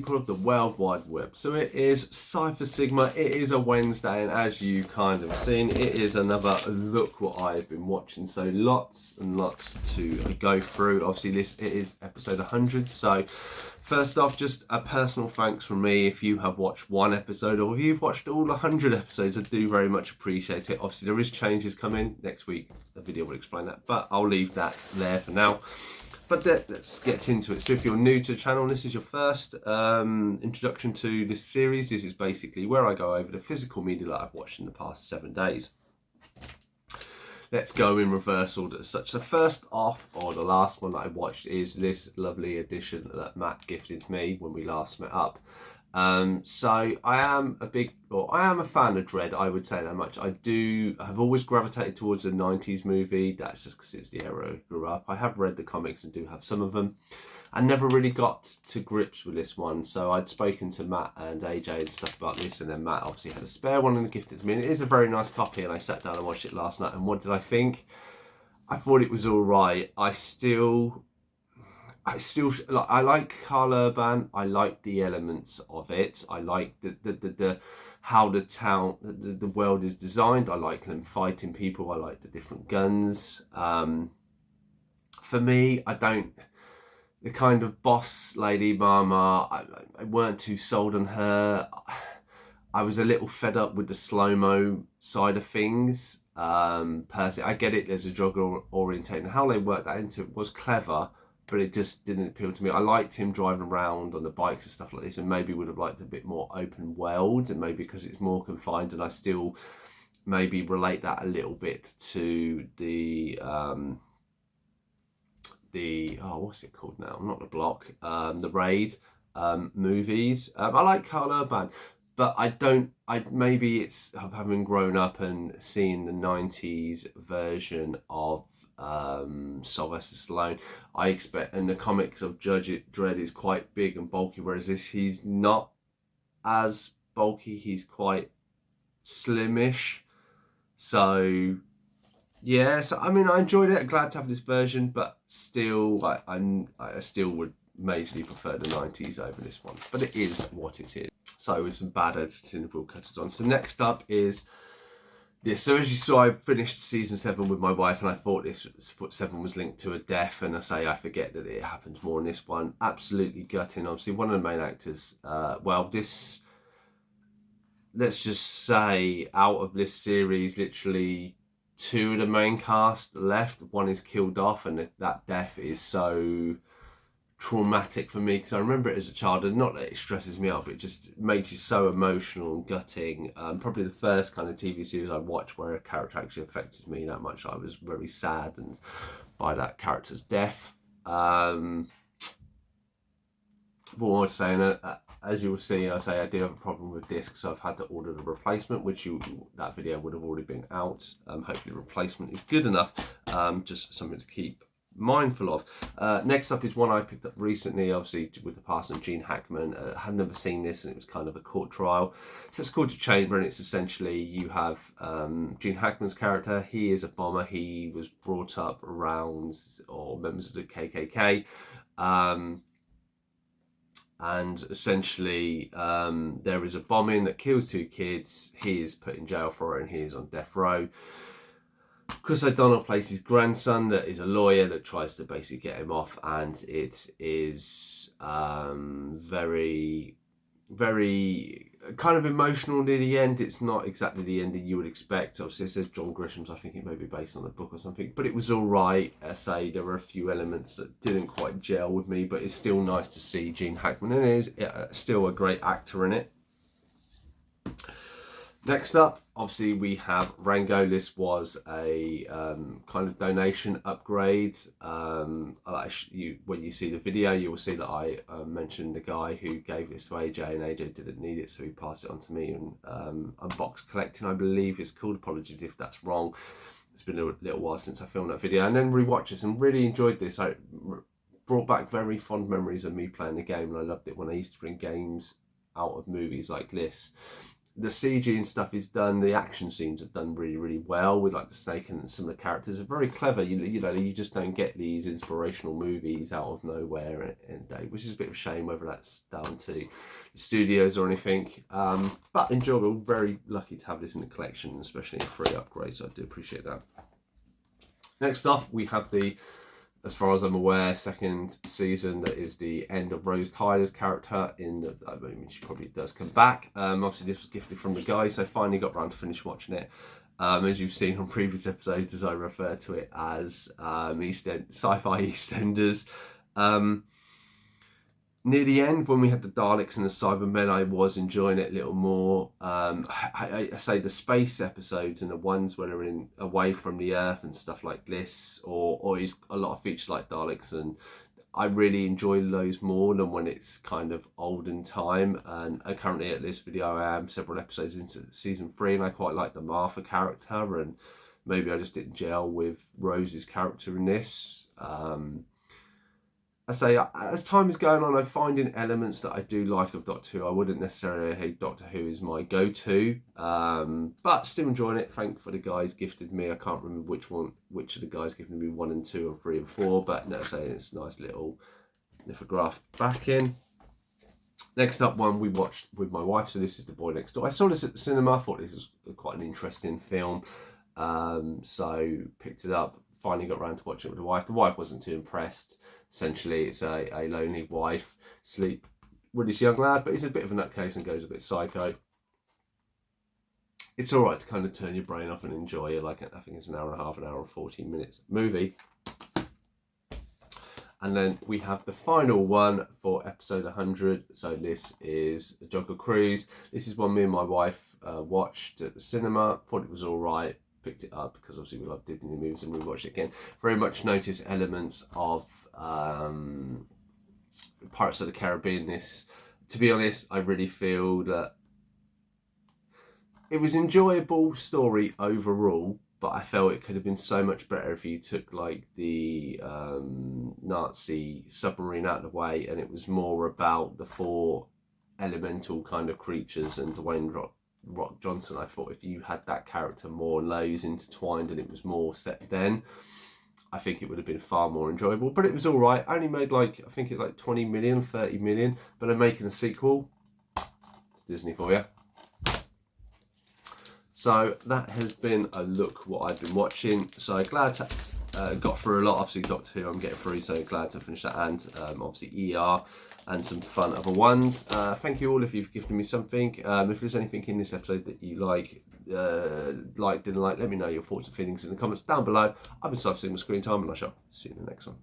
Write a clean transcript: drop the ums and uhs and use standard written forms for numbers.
people of the World Wide Web. So it is Cypher Sigma, it is a Wednesday, and as you kind of seen, it is another look what I've been watching. So lots and lots to go through. Obviously it is episode 100, so first off, just a personal thanks from me if you have watched one episode or if you've watched all 100 episodes. I do very much appreciate it. Obviously there is changes coming next week, the video will explain that, but I'll leave that there for now. But let's get into it. So if you're new to the channel and this is your first introduction to this series, this is basically where I go over the physical media that I've watched in the past 7 days. Let's go in reverse order as such. So first off, or the last one that I watched, is this lovely edition that Matt gifted me when we last met up. So I am a fan of Dredd, I would say that much. I've always gravitated towards the 90s movie. That's just because it's the era I grew up. I have read the comics and do have some of them. I never really got to grips with this one. So I'd spoken to Matt and AJ and stuff about this, and then Matt obviously had a spare one and gifted it to me. And it is a very nice copy, and I sat down and watched it last night. And what did I think? I thought it was all right. I still like. I like Karl Urban. I like the elements of it. I like the how the town, the world is designed. I like them fighting people. I like the different guns. For me, the kind of boss lady Mama, I weren't too sold on her. I was a little fed up with the slow-mo side of things. Personally, I get it. There's a drug orientation. How they worked that into it was clever, but it just didn't appeal to me. I liked him driving around on the bikes and stuff like this, and maybe would have liked a bit more open world, and maybe because it's more confined, and I still maybe relate that a little bit to the what's it called now? Not the Block, the Raid movies. I like Karl Urban, but maybe it's having grown up and seeing the 90s version of Sylvester Stallone. I expect, and the comics of Dredd is quite big and bulky, whereas he's not as bulky. He's quite slimish. So yeah, so I mean, I enjoyed it. I'm glad to have this version, but still, I still would majorly prefer the 90s over this one. But it is what it is. So with some bad editing, we'll cut it on. So next up is this. So as you saw, I finished season 7 with my wife, and I thought this 7 was linked to a death, and I forget that it happens more in this one. Absolutely gutting. Obviously, one of the main actors. Let's just say, out of this series, literally 2 of the main cast left. 1 is killed off, and that death is so traumatic for me because I remember it as a child, and not that it stresses me out, but it just makes you so emotional and gutting. Probably the first kind of TV series I watched where a character actually affected me that much. I was very sad and by that character's death. What was I saying? As you will see, I do have a problem with discs, so I've had to order the replacement, which that video would have already been out. Hopefully the replacement is good enough. Just something to keep mindful of. Next up is one I picked up recently, obviously with the passing of Gene Hackman. I had never seen this, and it was kind of a court trial. So it's called The Chamber, and it's essentially, you have Gene Hackman's character. He is a bomber. He was brought up around, or members of the KKK. And essentially there is a bombing that kills 2 kids. He is put in jail for it, and he is on death row. Chris O'Donnell plays his grandson that is a lawyer that tries to basically get him off, and it is very, very kind of emotional near the end. It's not exactly the ending you would expect. Obviously it says John Grisham's, I think it may be based on a book or something, but it was all right. I say there were a few elements that didn't quite gel with me, but it's still nice to see Gene Hackman, and it is still a great actor in it. Next up, obviously we have Rango. This was a kind of donation upgrade. When you see the video, you will see that I mentioned the guy who gave this to AJ, and AJ didn't need it, so he passed it on to me. And Unbox Collecting, I believe it's called. Apologies if that's wrong. It's been a little while since I filmed that video, and then rewatched this and really enjoyed this. I brought back very fond memories of me playing the game, and I loved it when I used to bring games out of movies like this. the CG and stuff is done. The action scenes are done really, really well with like the snake and some of the characters are very clever. You know, you just don't get these inspirational movies out of nowhere in a day, which is a bit of a shame, whether that's down to the studios or anything. But enjoyable. Very lucky to have this in the collection, especially in free upgrades. So I do appreciate that. Next up, we have the, as far as I'm aware, second season that is the end of Rose Tyler's character in the, I mean, she probably does come back. Obviously this was gifted from the guy, so I finally got around to finish watching it. As you've seen on previous episodes, as I refer to it as sci-fi EastEnders. Near the end, when we had the Daleks and the Cybermen, I was enjoying it a little more. I say the space episodes and the ones where they're in away from the Earth and stuff like this, or is a lot of features like Daleks, and I really enjoy those more than when it's kind of olden time. And currently at this video, I am several episodes into season 3, and I quite like the Martha character, and maybe I just didn't gel with Rose's character in this. I say, as time is going on, I'm finding elements that I do like of Doctor Who. I wouldn't necessarily hate Doctor Who is my go-to, but still enjoying it. Thank for the guys gifted me. I can't remember which of the guys gifted me 1 and 2 or 3 and 4, but no, saying it's a nice little lithograph back in. Next up, one we watched with my wife. So this is The Boy Next Door. I saw this at the cinema. I thought this was quite an interesting film, so picked it up. Finally got around to watching it with the wife. The wife wasn't too impressed. Essentially, it's a lonely wife sleep with this young lad, but he's a bit of a nutcase and goes a bit psycho. It's all right to kind of turn your brain off and enjoy it. Like, I think it's an hour and a half, an hour and 14 minutes movie. And then we have the final one for episode 100. So this is Jungle Cruise. This is one me and my wife watched at the cinema. Thought it was all right. Picked it up because obviously we love Disney movies and we watched it again. Very much notice elements of Pirates of the Caribbean. This, to be honest, I really feel that it was an enjoyable story overall, but I felt it could have been so much better if you took like the Nazi submarine out of the way and it was more about the 4 elemental kind of creatures and Dwayne Rock Johnson. I thought if you had that character more those intertwined and it was more set then, I think it would have been far more enjoyable. But it was all right. I only made like, I think it's like 20 million, 30 million, but I'm making a sequel. It's Disney for you. So that has been a look what I've been watching. So glad to got through a lot. Obviously Doctor Who I'm getting through, so glad to finish that, and obviously ER and some fun other ones. Thank you all if you've given me something. If there's anything in this episode that you didn't like, let me know your thoughts and feelings in the comments down below. I've been Cypher Sigma Screen Time, and I shall see you in the next one.